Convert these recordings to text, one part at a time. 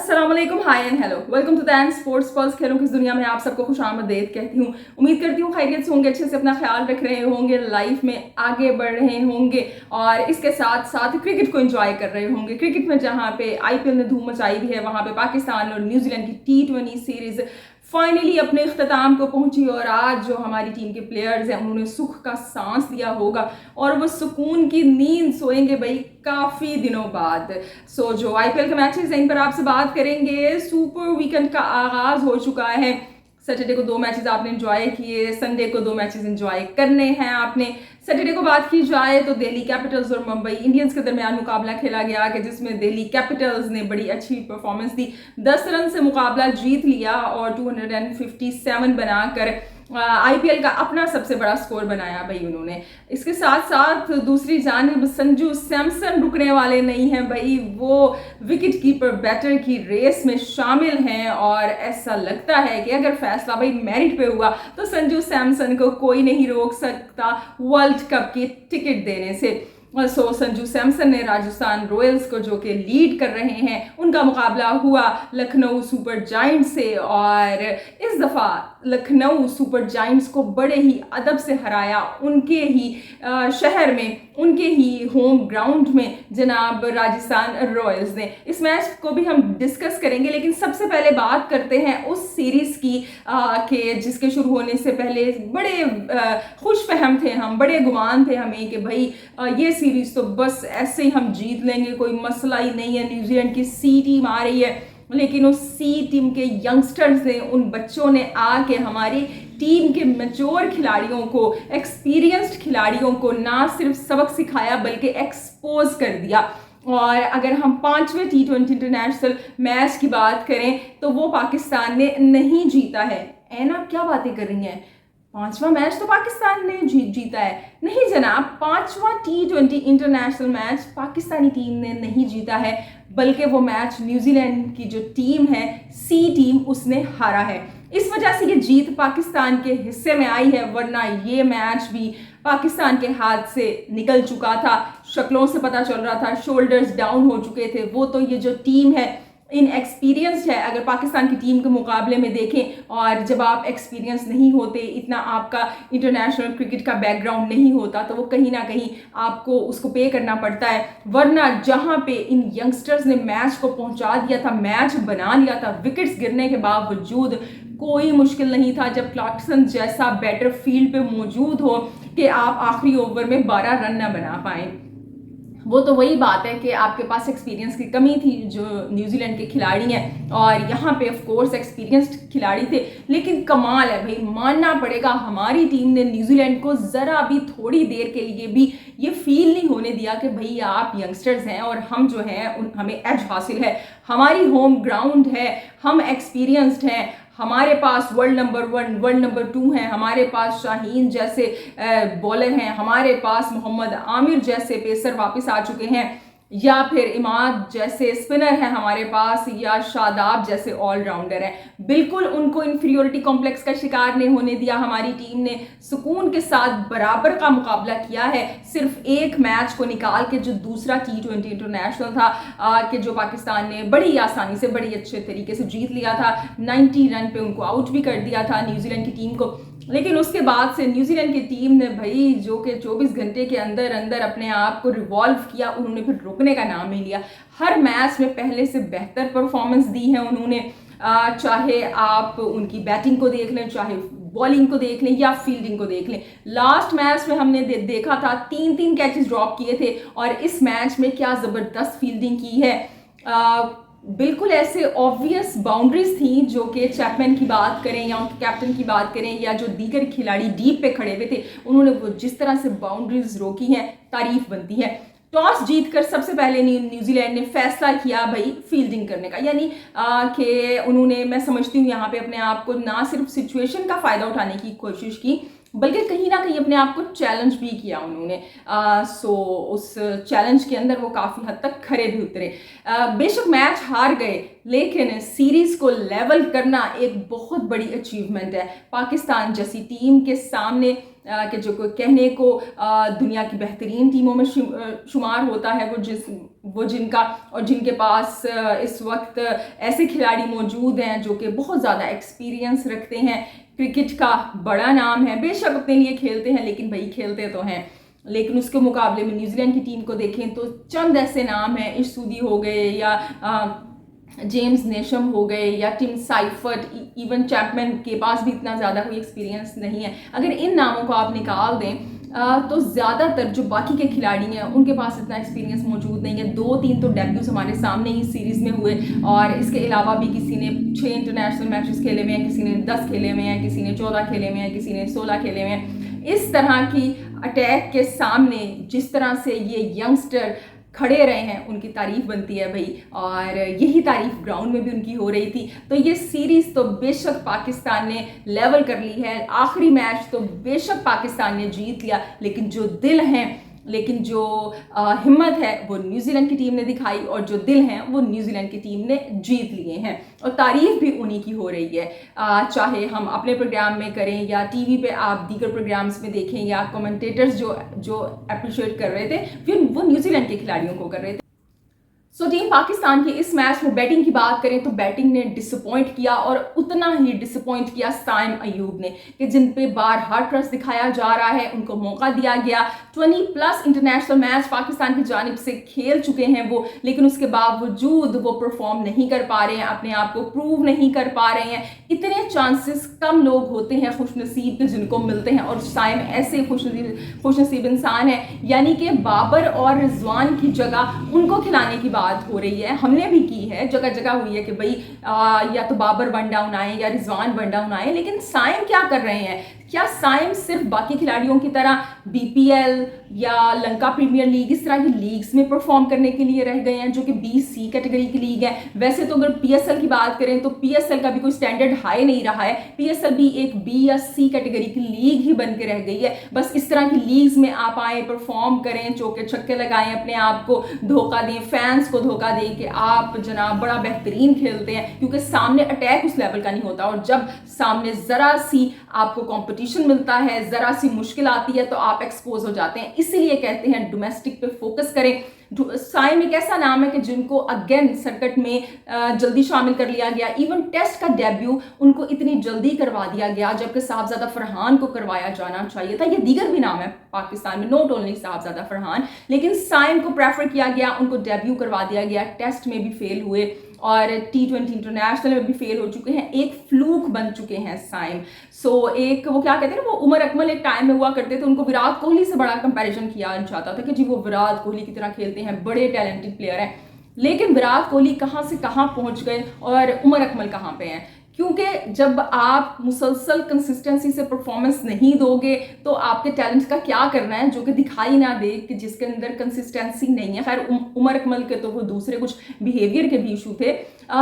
अस्सलाम वालेकुम, hi and hello, welcome to then sports pulse. खेलों की इस दुनिया में आप सबको खुशामदीद कहती हूँ। उम्मीद करती हूँ खैरियत से होंगे, अच्छे से अपना ख्याल रख रहे होंगे, लाइफ में आगे बढ़ रहे होंगे और इसके साथ साथ क्रिकेट को एंजॉय कर रहे होंगे। क्रिकेट में जहाँ पे आईपीएल ने धूम मचाई भी है, वहाँ पे पाकिस्तान और न्यूजीलैंड की T20 सीरीज फाइनली अपने इख्तिताम को पहुंची और आज जो हमारी टीम के प्लेयर्स हैं उन्होंने सुख का सांस लिया होगा और वो सुकून की नींद सोएंगे भाई काफ़ी दिनों बाद। जो आईपीएल के मैचेस हैं इन पर आपसे बात करेंगे। सुपर वीकेंड का आगाज हो चुका है। सैटरडे को 2 मैचेस आपने एंजॉय किए, संडे को 2 मैचेस एंजॉय करने हैं आपने। सैटरडे को बात की जाए तो दिल्ली कैपिटल्स और मुंबई इंडियंस के दरमियान मुकाबला खेला गया कि जिसमें दिल्ली कैपिटल्स ने बड़ी अच्छी परफॉर्मेंस दी, 10 रन से मुकाबला जीत लिया और 257 बनाकर आईपीएल का अपना सबसे बड़ा स्कोर बनाया भाई उन्होंने। इसके साथ साथ दूसरी जानिब संजू सैमसन रुकने वाले नहीं हैं भाई, वो विकेट कीपर बैटर की रेस में शामिल हैं और ऐसा लगता है कि अगर फैसला भाई मेरिट पे हुआ तो संजू सैमसन को कोई नहीं रोक सकता वर्ल्ड कप की टिकट देने से। संजू सैमसन ने राजस्थान रॉयल्स को जो कि लीड कर रहे हैं उनका मुकाबला हुआ लखनऊ सुपर जायंट से और इस दफ़ा लखनऊ सुपर जायंट्स को बड़े ही अदब से हराया उनके ही शहर में, उनके ही होम ग्राउंड में जनाब राजस्थान रॉयल्स ने। इस मैच को भी हम डिस्कस करेंगे, लेकिन सबसे पहले बात करते हैं उस सीरीज़ की कि जिसके शुरू होने से पहले बड़े खुश फहम थे हम, बड़े गुमान थे हमें कि भाई ये सीरीज़ तो बस ऐसे ही हम जीत लेंगे, कोई मसला ही नहीं है। न्यूजीलैंड की सी टीम आ रही है, लेकिन उस सी टीम के यंगस्टर्स ने, उन बच्चों ने आके हमारी टीम के मैच्योर खिलाड़ियों को, एक्सपीरियंस्ड खिलाड़ियों को ना सिर्फ सबक सिखाया बल्कि एक्सपोज कर दिया। और अगर हम 5वें T20 इंटरनेशनल मैच की बात करें तो वो पाकिस्तान ने नहीं जीता है। ऐना क्या बातें कर रही हैं, 5वां मैच तो पाकिस्तान ने जीता है। नहीं जनाब, 5वां T20 international match Pakistani team ने नहीं जीता है, बल्कि वो मैच न्यूजीलैंड की जो टीम है, सी टीम, उसने हारा है। इस वजह से ये जीत पाकिस्तान के हिस्से में आई है, वरना ये मैच भी पाकिस्तान के हाथ से निकल चुका था। शक्लों से पता चल रहा था, शोल्डर्स डाउन हो चुके थे। वो तो ये जो टीम है इनएक्सपीरियंस्ड है अगर पाकिस्तान की टीम के मुकाबले में देखें, और जब आप एक्सपीरियंस नहीं होते, इतना आपका इंटरनेशनल क्रिकेट का बैकग्राउंड नहीं होता, तो वो कहीं ना कहीं आपको उसको पे करना पड़ता है। वरना जहां पे इन यंगस्टर्स ने मैच को पहुंचा दिया था, मैच बना लिया था, विकेट्स गिरने के बावजूद कोई मुश्किल नहीं था जब क्लार्कसन जैसा बैटर फील्ड पे मौजूद हो कि आप आखिरी ओवर में 12 रन न बना पाएं। वो तो वही बात है कि आपके पास एक्सपीरियंस की कमी थी जो न्यूजीलैंड के खिलाड़ी हैं, और यहाँ पे ऑफ कोर्स एक्सपीरियंस्ड खिलाड़ी थे। लेकिन कमाल है भाई, मानना पड़ेगा हमारी टीम ने न्यूजीलैंड को ज़रा भी थोड़ी देर के लिए भी ये फील नहीं होने दिया कि भाई आप यंगस्टर्स हैं और हम जो हैं हमें एज हासिल है, हमारी होम ग्राउंड है, हम एक्सपीरियंस्ड हैं, हमारे पास वर्ल्ड नंबर 1, वर्ल्ड नंबर 2 हैं, हमारे पास शाहीन जैसे बॉलर हैं, हमारे पास मोहम्मद आमिर जैसे पेसर वापस आ चुके हैं, या फिर इमाद जैसे स्पिनर हैं हमारे पास, या शादाब जैसे ऑलराउंडर हैं। बिल्कुल उनको इन्फीरियोरिटी कॉम्प्लेक्स का शिकार नहीं होने दिया। हमारी टीम ने सुकून के साथ बराबर का मुकाबला किया है, सिर्फ एक मैच को निकाल के जो दूसरा T20 इंटरनेशनल था कि जो पाकिस्तान ने बड़ी आसानी से, बड़ी अच्छे तरीके से जीत लिया था। 90 रन पे उनको आउट भी कर दिया था न्यूजीलैंड की टीम को। लेकिन उसके बाद से न्यूजीलैंड की टीम ने भाई जो कि 24 घंटे के अंदर अंदर अपने आप को रिवॉल्व किया, उन्होंने फिर रुकने का नाम नहीं लिया। हर मैच में पहले से बेहतर परफॉर्मेंस दी है उन्होंने, चाहे आप उनकी बैटिंग को देख लें, चाहे बॉलिंग को देख लें या फील्डिंग को देख लें। लास्ट मैच में हमने देखा था 3-3 कैचेस ड्रॉप किए थे, और इस मैच में क्या ज़बरदस्त फील्डिंग की है। बिल्कुल ऐसे ऑब्वियस बाउंड्रीज थी, जो कि चैपमैन की बात करें या उनके कैप्टन की बात करें या जो दीगर खिलाड़ी डीप पे खड़े हुए थे, उन्होंने वो जिस तरह से बाउंड्रीज रोकी हैं, तारीफ बनती है। टॉस जीतकर सबसे पहले न्यूजीलैंड ने फैसला किया भाई फील्डिंग करने का, यानी कि उन्होंने, मैं समझती हूँ यहाँ पे अपने आप को ना सिर्फ सिचुएशन का फ़ायदा उठाने की कोशिश की, बल्कि कहीं ना कहीं अपने आप को चैलेंज भी किया उन्होंने। उस चैलेंज के अंदर वो काफ़ी हद तक खरे भी उतरे। बेशक मैच हार गए, लेकिन सीरीज़ को लेवल करना एक बहुत बड़ी अचीवमेंट है। पाकिस्तान जैसी टीम के सामने कि जो कोई कहने को दुनिया की बेहतरीन टीमों में शुमार होता है, वो जिनका और जिनके पास इस वक्त ऐसे खिलाड़ी मौजूद हैं जो कि बहुत ज़्यादा एक्सपीरियंस रखते हैं, क्रिकेट का बड़ा नाम है, बेशक अपने लिए खेलते हैं लेकिन भाई खेलते तो हैं। लेकिन उसके मुकाबले में न्यूजीलैंड की टीम को देखें तो चंद ऐसे नाम हैं, इशसूदी हो गए या जेम्स नेशम हो गए या टिम साइफर्ट, इवन चैपमैन के पास भी इतना ज़्यादा कोई एक्सपीरियंस नहीं है। अगर इन नामों को आप निकाल दें तो ज़्यादातर जो बाकी के खिलाड़ी हैं उनके पास इतना एक्सपीरियंस मौजूद नहीं है। 2-3 तो डेब्यूज हमारे सामने ही सीरीज़ में हुए और इसके अलावा भी किसी ने 6 इंटरनेशनल मैचेस खेले हुए हैं, किसी ने 10 खेले हुए हैं, किसी ने 14 खेले हुए हैं, किसी ने 16 खेले हुए हैं। इस तरह की अटैक के सामने जिस तरह से ये यंगस्टर खड़े रहे हैं उनकी तारीफ बनती है भाई, और यही तारीफ ग्राउंड में भी उनकी हो रही थी। तो ये सीरीज़ तो बेशक पाकिस्तान ने लेवल कर ली है, आखिरी मैच तो बेशक पाकिस्तान ने जीत लिया, लेकिन जो दिल हैं, लेकिन जो हिम्मत है वो न्यूजीलैंड की टीम ने दिखाई और जो दिल हैं वो न्यूजीलैंड की टीम ने जीत लिए हैं और तारीफ भी उन्हीं की हो रही है। चाहे हम अपने प्रोग्राम में करें या टीवी पे आप दीगर प्रोग्राम्स में देखें या कमेंटेटर्स जो अप्रिशिएट कर रहे थे फिर वो न्यूजीलैंड के खिलाड़ियों को कर रहे थे। सो टीम पाकिस्तान की इस मैच में बैटिंग की बात करें तो बैटिंग ने डिसअपॉइंट किया और उतना ही डिसअपॉइंट किया साइम अयूब ने कि जिन पे बारहा ट्रस्ट दिखाया जा रहा है, उनको मौका दिया गया। 20+ इंटरनेशनल मैच पाकिस्तान की जानिब से खेल चुके हैं वो, लेकिन उसके बावजूद वो परफॉर्म नहीं कर पा रहे हैं, अपने आप को प्रूव नहीं कर पा रहे हैं। इतने चांसेस कम लोग होते हैं खुशनसीब के जिनको मिलते हैं और साइम ऐसे खुशनसीब इंसान है, यानी कि बाबर और रिजवान की जगह उनको खिलाने की बात हो रही है। हमने भी की है, जगह जगह हुई है कि भाई या तो बाबर वन डाउन आए या रिजवान वन डाउन आए, लेकिन साइम क्या कर रहे हैं? क्या साइम सिर्फ बाकी खिलाड़ियों की तरह बीपीएल या लंका प्रीमियर लीग इस तरह की लीग्स में परफॉर्म करने के लिए रह गए हैं जो कि BC कैटेगरी की लीग है? वैसे तो अगर PSL की बात करें तो PSL का भी कोई स्टैंडर्ड हाई नहीं रहा है। PSL भी एक B या C कैटेगरी की लीग ही बन के रह गई है। बस इस तरह की लीग्स में आप आए, परफॉर्म करें, चौके छक्के लगाएं, अपने आप को धोखा दें, फैंस को धोखा दें कि आप जनाब बड़ा बेहतरीन खेलते हैं, क्योंकि सामने अटैक उस लेवल का नहीं होता। और जब सामने जरा सी आपको कॉम्पिटिशन मिलता है, जरा सी मुश्किल आती है तो आप एक्सपोज हो जाते हैं। इसीलिए कहते हैं डोमेस्टिक पे फोकस करें। साइम एक ऐसा नाम है कि जिनको अगेन सर्किट में जल्दी शामिल कर लिया गया। इवन टेस्ट का डेब्यू उनको इतनी जल्दी करवा दिया गया जबकि साहबजादा फरहान को करवाया जाना चाहिए था। ये दीगर भी नाम है पाकिस्तान में, नॉट ओनली साहबजादा फरहान, लेकिन साइम को प्रेफर किया गया, उनको डेब्यू करवा दिया गया। टेस्ट में भी फेल हुए और T20 इंटरनेशनल में भी फेल हो चुके हैं, एक फ्लूक बन चुके हैं साइम। सो एक वो क्या कहते हैं ना, वो उमर अकमल एक टाइम में हुआ करते थे, उनको विराट कोहली से बड़ा कंपैरिजन किया जाता था कि जी वो विराट कोहली की तरह खेलते हैं, बड़े टैलेंटेड प्लेयर हैं। लेकिन विराट कोहली कहाँ से कहाँ पहुंच गए और उमर अकमल कहाँ पे हैं? क्योंकि जब आप मुसलसल कंसिस्टेंसी से परफॉर्मेंस नहीं दोगे तो आपके टैलेंट का क्या करना है जो कि दिखाई ना दे, कि जिसके अंदर कंसिस्टेंसी नहीं है। खैर उमर अकमल के तो वो दूसरे कुछ बिहेवियर के भी इशू थे,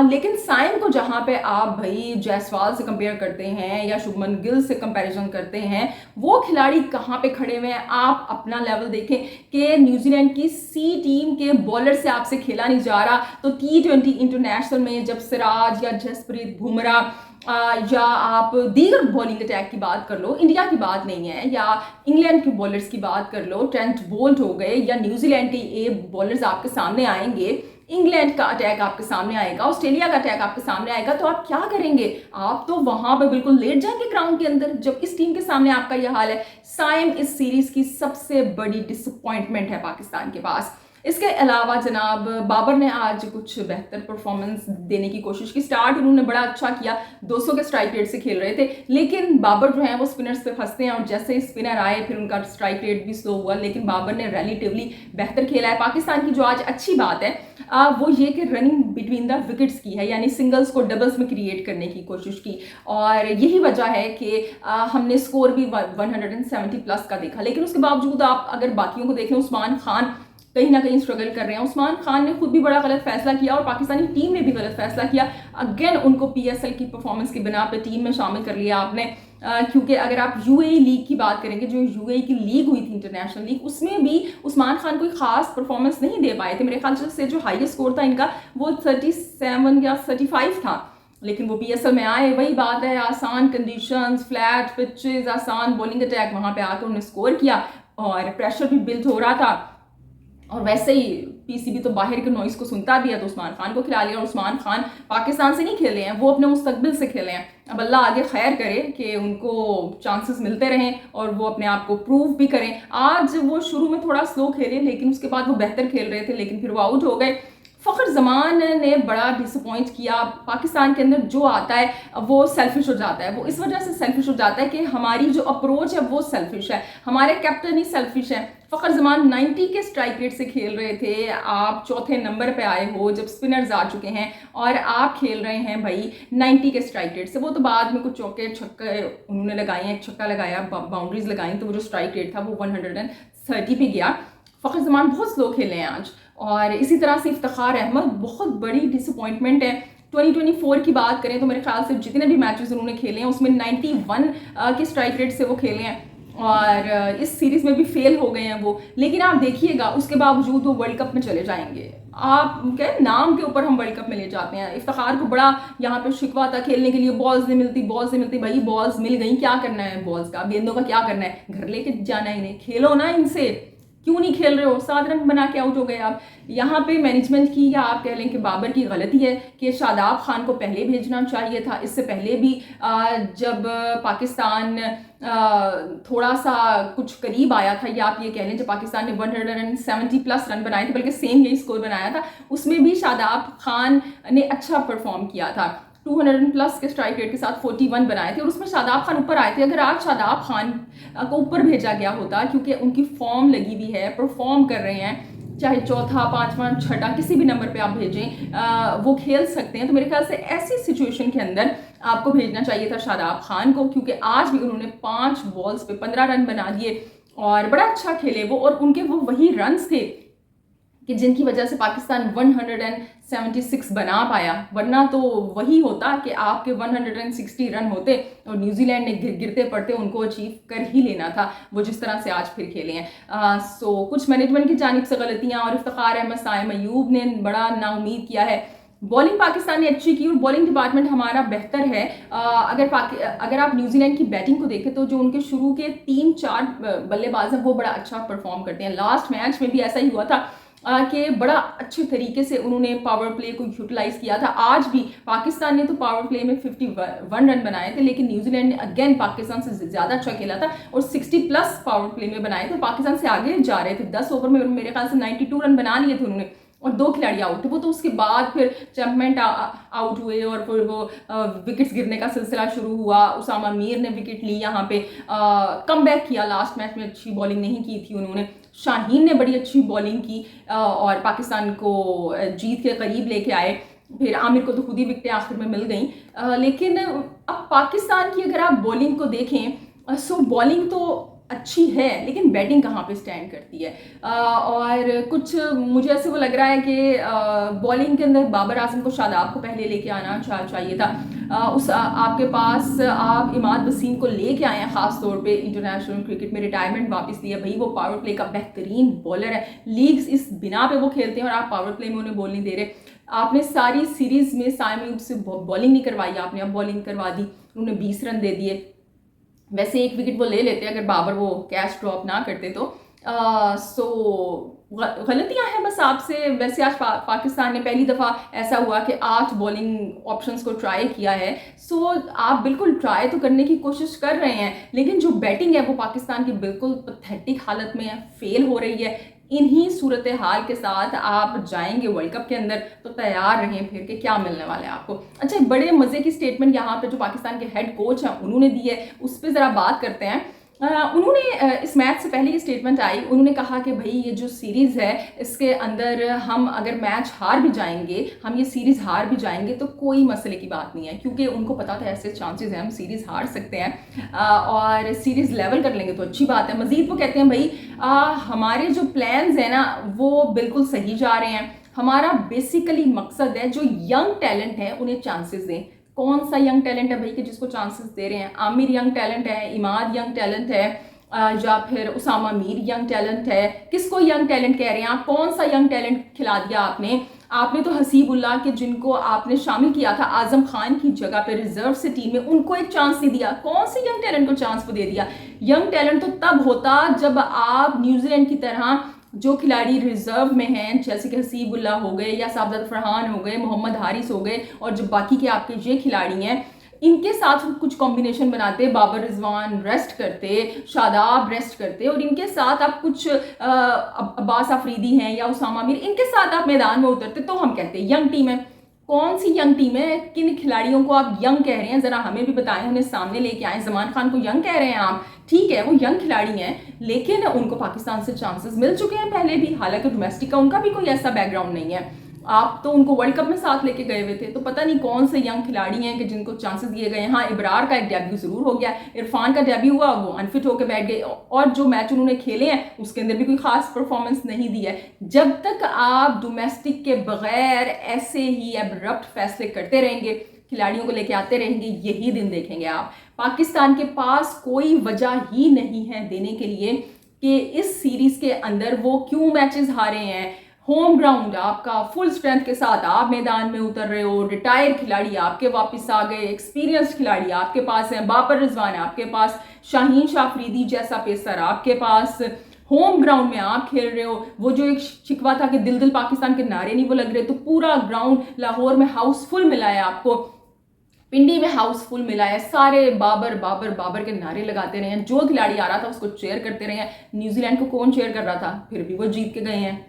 लेकिन साइम को जहाँ पे आप भाई जायसवाल से कंपेयर करते हैं या शुभमन गिल से कंपैरिजन करते हैं, वो खिलाड़ी कहाँ पे खड़े हुए हैं? आप अपना लेवल देखें कि न्यूजीलैंड की C टीम के बॉलर से आपसे खेला नहीं जा रहा, तो T20 इंटरनेशनल में जब सिराज या जसप्रीत बुमराह या आप दीगर बॉलिंग अटैक की बात कर लो, इंडिया की बात नहीं है, या इंग्लैंड के बॉलर्स की बात कर लो, ट्रेंट बोल्ट हो गए, या न्यूजीलैंड के बॉलर्स आपके सामने आएंगे, इंग्लैंड का अटैक आपके सामने आएगा, ऑस्ट्रेलिया का अटैक आपके सामने आएगा, तो आप क्या करेंगे? आप तो वहां पे बिल्कुल लेट जाएंगे ग्राउंड के अंदर जब इस टीम के सामने आपका यह हाल है। साइम इस सीरीज की सबसे बड़ी डिसअपॉइंटमेंट है पाकिस्तान के पास। इसके अलावा जनाब बाबर ने आज कुछ बेहतर परफॉर्मेंस देने की कोशिश की। स्टार्ट उन्होंने बड़ा अच्छा किया, 200 के स्ट्राइक रेट से खेल रहे थे, लेकिन बाबर जो है वो स्पिनर्स पे फंसते हैं और जैसे ही स्पिनर आए फिर उनका स्ट्राइक रेट भी स्लो हुआ, लेकिन बाबर ने रिलेटिवली बेहतर खेला है। पाकिस्तान की जो आज अच्छी बात है वो ये कि रनिंग बिटवीन द विकेट्स की है, यानी सिंगल्स को डबल्स में क्रिएट करने की कोशिश की, और यही वजह है कि हमने स्कोर भी 170+ का देखा। लेकिन उसके बावजूद आप अगर बाकियों को देखें, उस्मान खान कहीं ना कहीं स्ट्रगल कर रहे हैं। उस्मान खान ने खुद भी बड़ा गलत फैसला किया और पाकिस्तानी टीम ने भी गलत फैसला किया। अगेन उनको PSL की परफॉर्मेंस की बिना पे टीम में शामिल कर लिया आपने, क्योंकि अगर आप UAE लीग की बात करेंगे, जो UAE की लीग हुई थी इंटरनेशनल लीग, उसमें भी उस्मान खान कोई खास परफॉर्मेंस नहीं दे पाए थे। मेरे ख्याल से जो हाईएस्ट स्कोर था इनका वो 37 या 35 था। लेकिन वो पीएसएल में आए, वही बात है, आसान कंडीशंस, फ्लैट पिचेस, आसान बॉलिंग अटैक, वहाँ पे आकर उन्होंने स्कोर किया और प्रेशर भी बिल्ड हो रहा था। और वैसे ही पीसीबी तो बाहर के नॉइस को सुनता भी है, तो उस्मान खान को खिला लिया। और उस्मान खान पाकिस्तान से नहीं खेले हैं, वो अपने मुस्तकबिल से खेले हैं। अब अल्लाह आगे खैर करे कि उनको चांसेस मिलते रहें और वो अपने आप को प्रूव भी करें। आज वो शुरू में थोड़ा स्लो खेले, लेकिन उसके बाद वो बेहतर खेल रहे थे, लेकिन फिर वो आउट हो गए। फ़खर जमान ने बड़ा डिसअपॉइंट किया। पाकिस्तान के अंदर जो आता है वो सेल्फिश हो जाता है, वो इस वजह से सेल्फिश हो जाता है कि हमारी जो अप्रोच है वो सेल्फिश है, हमारे कैप्टन ही सेल्फिश है। फ़खर जमान 90 के स्ट्राइक रेट से खेल रहे थे, आप चौथे नंबर पे आए हो जब स्पिनर्स आ चुके हैं और आप खेल रहे हैं भाई 90 के स्ट्राइक रेट से। वो तो बाद में कुछ चौके छक्के उन्होंने लगाए हैं, एक छक्का लगाया, बाउंड्रीज लगाई, तो वो जो स्ट्राइक रेट था वो 130 पे गया। फ़खर जमान बहुत स्लो खेले हैं आज। और इसी तरह से इफ्तिखार अहमद बहुत बड़ी डिसअपॉइंटमेंट है। 2024 की बात करें तो मेरे ख्याल से जितने भी मैचेस उन्होंने खेले हैं उसमें 91 के स्ट्राइक रेट से वो खेले हैं और इस सीरीज़ में भी फेल हो गए हैं वो। लेकिन आप देखिएगा उसके बावजूद वो वर्ल्ड कप में चले जाएंगे। आप क्या नाम के ऊपर हम वर्ल्ड कप में ले जाते हैं। इफ्तिखार को बड़ा यहाँ पे शिकवा था खेलने के लिए, बॉल्स नहीं मिलती, बॉल्स नहीं मिलती। भाई बॉल्स मिल गई, क्या करना है बॉल्स का, गेंदों का क्या करना है, घर लेके जाना है इन्हें, खेलो ना इनसे, क्यों नहीं खेल रहे हो, 7 रन बना के आउट हो गए आप। यहाँ पे मैनेजमेंट की या आप कह लें कि बाबर की गलती है कि शादाब खान को पहले भेजना चाहिए था। इससे पहले भी जब पाकिस्तान थोड़ा सा कुछ करीब आया था, या आप ये कह लें जब पाकिस्तान ने 170 प्लस रन बनाए थे, बल्कि सेम यही स्कोर बनाया था, उसमें भी शादाब खान ने अच्छा परफॉर्म किया था। 200 प्लस के स्ट्राइक रेट के साथ 41 बनाए थे और उसमें शादाब खान ऊपर आए थे। अगर आज शादाब खान को ऊपर भेजा गया होता, क्योंकि उनकी फॉर्म लगी हुई है, परफॉर्म कर रहे हैं, चाहे चौथा, पांचवा, छठा किसी भी नंबर पे आप भेजें, वो खेल सकते हैं, तो मेरे ख्याल से ऐसी सिचुएशन के अंदर आपको भेजना चाहिए था शादाब खान को, क्योंकि आज भी उन्होंने 5 बॉल्स पे 15 रन बना दिए और बड़ा अच्छा खेले वो। और उनके वो वही रन्स थे कि जिनकी वजह से पाकिस्तान 176 बना पाया, वरना तो वही होता कि आपके 160 रन होते और न्यूजीलैंड ने गिरते पड़ते उनको अचीव कर ही लेना था, वो जिस तरह से आज फिर खेले हैं। सो कुछ मैनेजमेंट की जानिब से गलतियां, और इफ्तिखार अहमद, साइम अयूब ने बड़ा नाउमीद किया है। बॉलिंग पाकिस्तान ने अच्छी की और बॉलिंग डिपार्टमेंट हमारा बेहतर है। अगर आप न्यूजीलैंड की बैटिंग को देखें तो जो उनके शुरू के 3-4 बल्लेबाज हैं वो बड़ा अच्छा परफॉर्म करते हैं। लास्ट मैच में भी ऐसा ही हुआ था कि बड़ा अच्छे तरीके से उन्होंने पावर प्ले को यूटिलाइज किया था। आज भी पाकिस्तान ने तो पावर प्ले में 51 रन बनाए थे, लेकिन न्यूजीलैंड ने अगेन पाकिस्तान से ज़्यादा अच्छा खेला था और 60 प्लस पावर प्ले में बनाए थे। पाकिस्तान से आगे जा रहे थे, 10 ओवर में मेरे ख्याल से 92 रन बना लिए थे उन्होंने और 2 खिलाड़ी आउट थे। वो तो उसके बाद फिर चैम्पमेंट आउट हुए और फिर वो विकेट्स गिरने का सिलसिला शुरू हुआ। उसामा मीर ने विकेट ली, यहाँ पे कम बैक किया, लास्ट मैच में अच्छी बॉलिंग नहीं की थी उन्होंने। शाहीन ने बड़ी अच्छी बॉलिंग की और पाकिस्तान को जीत के करीब लेके आए। फिर आमिर को तो खुद ही विकेटें आखिर में मिल गई। लेकिन अब पाकिस्तान की अगर आप बॉलिंग को देखें, सो बॉलिंग तो अच्छी है, लेकिन बैटिंग कहाँ पे स्टैंड करती है। और कुछ मुझे ऐसे वो लग रहा है कि बॉलिंग के अंदर बाबर आजम को, शादाब को पहले लेके आना चाहिए था। आपके पास आप इमाद वसीम को लेके आए हैं, ख़ास तौर पे इंटरनेशनल क्रिकेट में रिटायरमेंट वापस लिया। भाई वो पावर प्ले का बेहतरीन बॉलर है, लीग्स इस बिना पे वो खेलते हैं और आप पावर प्ले में उन्हें बॉल नहीं दे रहे। आपने सारी सीरीज़ में साइम अयूब से बॉलिंग नहीं करवाई, आपने अब बॉलिंग करवा दी, उन्होंने 20 रन दे दिए। वैसे 1 विकेट वो ले लेते अगर बाबर वो कैच ड्रॉप ना करते तो। सो गलतियां हैं बस आपसे। वैसे आज पाकिस्तान ने पहली दफ़ा ऐसा हुआ कि 8 बॉलिंग ऑप्शंस को ट्राई किया है। सो आप बिल्कुल ट्राई तो करने की कोशिश कर रहे हैं, लेकिन जो बैटिंग है वो पाकिस्तान की बिल्कुल पैथेटिक हालत में है, फेल हो रही है। इन्हीं सूरत हाल के साथ आप जाएंगे वर्ल्ड कप के अंदर, तो तैयार रहें फिर कि क्या मिलने वाला है आपको। अच्छा, बड़े मज़े की स्टेटमेंट यहाँ पे जो पाकिस्तान के हेड कोच हैं उन्होंने दी है, उस पर ज़रा बात करते हैं। उन्होंने इस मैच से पहले ये स्टेटमेंट आई, उन्होंने कहा कि भाई ये जो सीरीज़ है इसके अंदर हम अगर मैच हार भी जाएंगे, हम ये सीरीज़ हार भी जाएंगे तो कोई मसले की बात नहीं है, क्योंकि उनको पता था ऐसे चांसेस हैं हम सीरीज़ हार सकते हैं और सीरीज़ लेवल कर लेंगे तो अच्छी बात है। मज़ीद वो कहते हैं भाई हमारे जो प्लान्स हैं ना वो बिल्कुल सही जा रहे हैं। हमारा बेसिकली मकसद है जो यंग टैलेंट है उन्हें चांसेस दें। कौन सा यंग टैलेंट है भाई कि जिसको चांसेस दे रहे हैं? आमिर यंग टैलेंट है, इमाद यंग टैलेंट है, या फिर उसामा मीर यंग टैलेंट है? किसको यंग टैलेंट कह रहे हैं आप? कौन सा यंग टैलेंट खिला दिया आपने? आपने तो हसीबुल्लाह के जिनको आपने शामिल किया था आजम खान की जगह पे रिजर्व से टीम में, उनको एक चांस नहीं दिया। कौन से यंग टैलेंट को चांस को दे दिया? यंग टैलेंट तो तब होता जब आप न्यूजीलैंड की तरह जो खिलाड़ी रिजर्व में हैं, जैसे कि हसीबुल्लाह हो गए या साबदत फरहान हो गए, मोहम्मद हारिस हो गए, और जो बाकी के आपके ये खिलाड़ी हैं, इनके साथ कुछ कॉम्बिनेशन बनाते, बाबर रिजवान रेस्ट करते, शादाब रेस्ट करते, और इनके साथ आप कुछ अब्बास आफरीदी हैं या उसामा मीर, इनके साथ आप मैदान में उतरते, तो हम कहते हैं यंग टीम है। कौन सी यंग टीम है? किन खिलाड़ियों को आप यंग कह रहे हैं? जरा हमें भी बताएं, उन्हें सामने लेके आए। जमान खान को यंग कह रहे हैं आप? ठीक है, वो यंग खिलाड़ी हैं, लेकिन उनको पाकिस्तान से चांसेस मिल चुके हैं पहले भी, हालांकि डोमेस्टिक का उनका भी कोई ऐसा बैकग्राउंड नहीं है। आप तो उनको वर्ल्ड कप में साथ लेके गए हुए थे, तो पता नहीं कौन से यंग खिलाड़ी हैं कि जिनको चांसेस दिए गए हैं। हाँ, इब्रार का एक डेब्यू जरूर हो गया, इरफान का डेब्यू हुआ, वो अनफिट होकर बैठ गए, और जो मैच उन्होंने खेले हैं उसके अंदर भी कोई खास परफॉर्मेंस नहीं दी है। जब तक आप डोमेस्टिक के बगैर ऐसे ही एब्रप्ट फैसले करते रहेंगे, खिलाड़ियों को लेके आते रहेंगे, यही दिन देखेंगे आप। पाकिस्तान के पास कोई वजह ही नहीं है देने के लिए कि इस सीरीज के अंदर वो क्यों मैचेस हारे हैं। होम ग्राउंड आपका फुल स्ट्रेंथ के साथ आप मैदान में उतर रहे हो, रिटायर खिलाड़ी आपके वापस आ गए, एक्सपीरियंस्ड खिलाड़ी आपके पास हैं, बाबर रिजवान आपके पास, शाहीन शाह अफरीदी जैसा पेसर आपके पास, होम ग्राउंड में आप खेल रहे हो। वो जो एक शिकवा था कि दिल दिल पाकिस्तान के नारे नहीं वो लग रहे, तो पूरा ग्राउंड लाहौर में हाउसफुल मिला है आपको, पिंडी में हाउसफुल मिला है, सारे बाबर बाबर बाबर के नारे लगाते रहे हैं, जो खिलाड़ी आ रहा था उसको चेयर करते रहे हैं। न्यूजीलैंड को कौन चेयर कर रहा था? फिर भी वो जीत के गए हैं।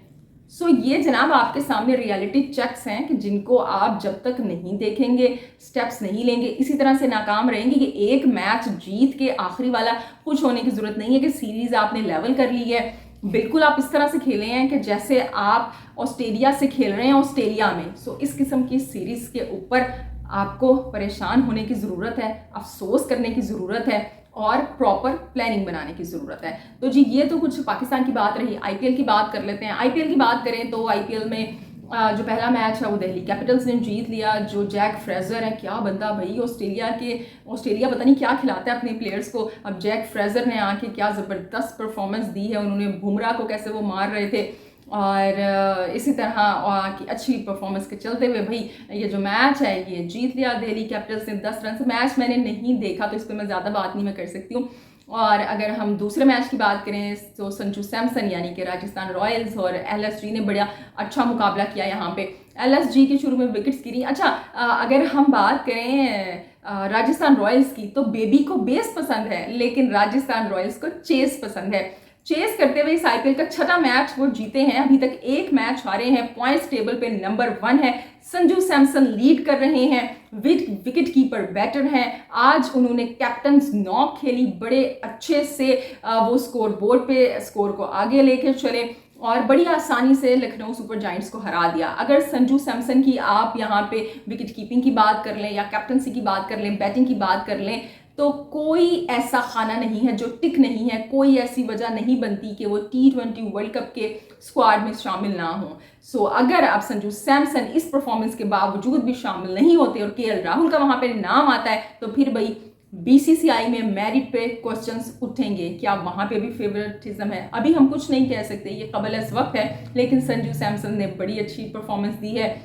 सो ये जनाब आपके सामने रियलिटी चेक्स हैं कि जिनको आप जब तक नहीं देखेंगे, स्टेप्स नहीं लेंगे, इसी तरह से नाकाम रहेंगे कि एक मैच जीत के आखिरी वाला खुश होने की जरूरत नहीं है कि सीरीज आपने लेवल कर ली है। बिल्कुल आप इस तरह से खेले हैं कि जैसे आप ऑस्ट्रेलिया से खेल रहे हैं ऑस्ट्रेलिया में। सो इस किस्म की सीरीज के ऊपर आपको परेशान होने की ज़रूरत है, अफसोस करने की ज़रूरत है, और प्रॉपर प्लानिंग बनाने की ज़रूरत है। तो जी ये तो कुछ पाकिस्तान की बात रही। आईपीएल की बात कर लेते हैं। आईपीएल की बात करें तो आईपीएल में जो पहला मैच है वो दिल्ली कैपिटल्स ने जीत लिया। जो जैक फ्रेजर है, क्या बंदा भाई, ऑस्ट्रेलिया पता नहीं क्या खिलाता है अपने प्लेयर्स को। अब जैक फ्रेजर ने आके क्या ज़बरदस्त परफॉर्मेंस दी है, उन्होंने बुमराह को कैसे वो मार रहे थे, और इसी तरह की अच्छी परफॉर्मेंस के चलते हुए भाई ये जो मैच है ये जीत लिया दिल्ली कैपिटल्स ने 10 रन से। मैच मैंने नहीं देखा तो इस पर मैं ज़्यादा बात नहीं मैं कर सकती हूँ। और अगर हम दूसरे मैच की बात करें तो संजू सैमसन यानी कि राजस्थान रॉयल्स और एलएसजी ने बड़ा अच्छा मुकाबला किया यहाँ पे। एलएसजी के शुरू में विकेट्स गिरी। अच्छा, अगर हम बात करें राजस्थान रॉयल्स की तो बेबी को बेस पसंद है, लेकिन राजस्थान रॉयल्स को चेस पसंद है। चेस करते हुए इस आईपीएल का छठा मैच वो जीते हैं, अभी तक एक मैच हारे हैं, पॉइंट्स टेबल पे नंबर 1 है। संजू सैमसन लीड कर रहे हैं, विकेट कीपर बैटर हैं। आज उन्होंने कैप्टन्स नॉक खेली, बड़े अच्छे से वो स्कोर बोर्ड पे स्कोर को आगे लेके चले और बड़ी आसानी से लखनऊ सुपर जायंट्स को हरा दिया। अगर संजू सैमसन की आप यहाँ पे विकेट कीपिंग की बात कर लें या कैप्टनसी की बात कर लें, बैटिंग की बात कर लें, तो कोई ऐसा खाना नहीं है जो टिक नहीं है, कोई ऐसी वजह नहीं बनती कि वो T20 वर्ल्ड कप के स्क्वाड में शामिल ना हो। सो अगर आप संजू सैमसन इस परफॉर्मेंस के बावजूद भी शामिल नहीं होते और केएल राहुल का वहाँ पे नाम आता है, तो फिर भाई बीसीसीआई में मेरिट पे क्वेश्चंस उठेंगे। क्या वहाँ पे भी फेवरेटिज्म है? अभी हम कुछ नहीं कह सकते, ये कबल इस वक्त है, लेकिन संजू सैमसन ने बड़ी अच्छी परफॉर्मेंस दी है।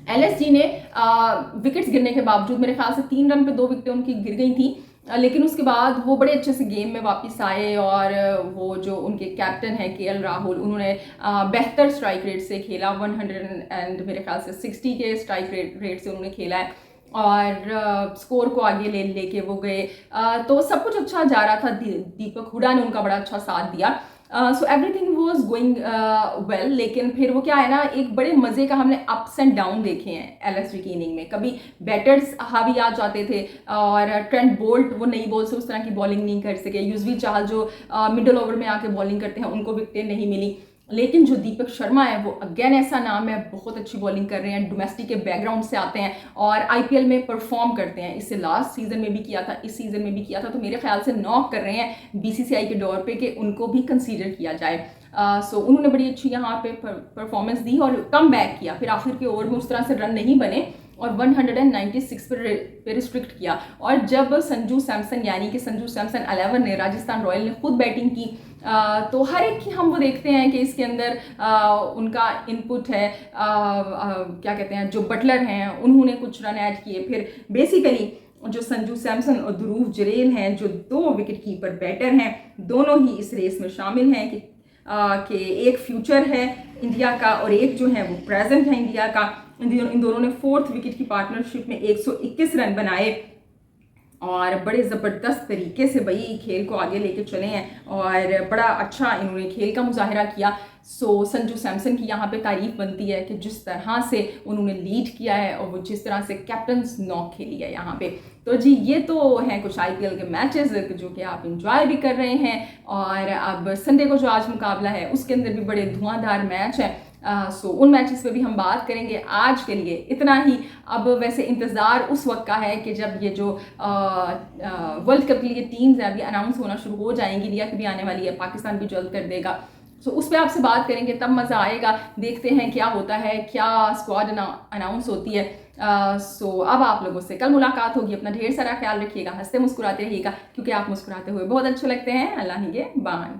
एलएसजी ने विकेट्स गिरने के बावजूद, मेरे ख्याल से 3 रन पे 2 विकेटें उनकी गिर गई थी, लेकिन उसके बाद वो बड़े अच्छे से गेम में वापस आए और वो जो उनके कैप्टन हैं केएल राहुल, उन्होंने बेहतर स्ट्राइक रेट से खेला। 100 एंड मेरे ख्याल से 60 के स्ट्राइक रेट से उन्होंने खेला है और स्कोर को आगे लेके वो गए। तो सब कुछ अच्छा जा रहा था। दीपक हुडा ने उनका बड़ा अच्छा साथ दिया। So everything was going well, लेकिन फिर वो क्या है ना, एक बड़े मज़े का हमने अप्स एंड डाउन देखे हैं एलएसजी की इनिंग में। कभी बैटर्स हावी आ जाते थे और ट्रेंट बोल्ट वो नई बॉल से उस तरह की बॉलिंग नहीं कर सके। युजवेंद्र चहल जो मिडिल ओवर में आके बॉलिंग करते हैं उनको विकेटें नहीं मिली। लेकिन जो दीपक शर्मा है वो अगेन ऐसा नाम है, बहुत अच्छी बॉलिंग कर रहे हैं, डोमेस्टिक के बैकग्राउंड से आते हैं और आईपीएल में परफॉर्म करते हैं। इससे लास्ट सीजन में भी किया था, इस सीजन में भी किया था, तो मेरे ख्याल से नॉक कर रहे हैं बीसीसीआई के दौर पे कि उनको भी कंसीडर किया जाए। सो उन्होंने बड़ी अच्छी यहाँ पे परफॉर्मेंस दी और कम बैक किया। फिर आखिर के ओवर में उस तरह से रन नहीं बने, और 196 पे रिस्ट्रिक्ट किया। और जब संजू सैमसन यानी कि संजू सैमसन 11 ने, राजस्थान रॉयल ने खुद बैटिंग की, तो हर एक की हम वो देखते हैं कि इसके अंदर उनका इनपुट है। क्या कहते हैं, जो बटलर हैं उन्होंने कुछ रन ऐड किए। फिर बेसिकली जो संजू सैमसन और ध्रुव जुरैल हैं, जो 2 विकेट कीपर बैटर हैं, दोनों ही इस रेस में शामिल हैं कि एक फ्यूचर है इंडिया का और एक जो है वो प्रेजेंट है इंडिया का। इन दोनों ने 4th विकेट की पार्टनरशिप में 121 रन बनाए और बड़े ज़बरदस्त तरीके से भाई खेल को आगे लेके चले हैं और बड़ा अच्छा इन्होंने खेल का मुजाहरा किया। सो संजू सैमसन की यहाँ पे तारीफ बनती है कि जिस तरह से उन्होंने लीड किया है और वो जिस तरह से कैप्टन्स नॉक खेली है यहाँ पे। तो जी ये तो हैं कुछ IPL के मैचेस जो कि आप इंजॉय भी कर रहे हैं। और अब संडे को जो आज मुकाबला है उसके अंदर भी बड़े धुआंधार मैच है। सो उन मैचेस पे भी हम बात करेंगे। आज के लिए इतना ही। अब वैसे इंतज़ार उस वक्त का है कि जब ये जो वर्ल्ड कप के लिए टीम्स हैं अभी अनाउंस होना शुरू हो जाएंगी। इंडिया की भी आने वाली है, पाकिस्तान भी जल्द कर देगा। सो उस पर आपसे बात करेंगे, तब मज़ा आएगा। देखते हैं क्या होता है, क्या स्क्वाड अनाउंस होती है। सो अब आप लोगों से कल मुलाकात होगी। अपना ढेर सारा ख्याल रखिएगा, हंसते मुस्कुराते रहिएगा, क्योंकि आप मुस्कुराते हुए बहुत अच्छे लगते हैं। अल्लाह निगहबान।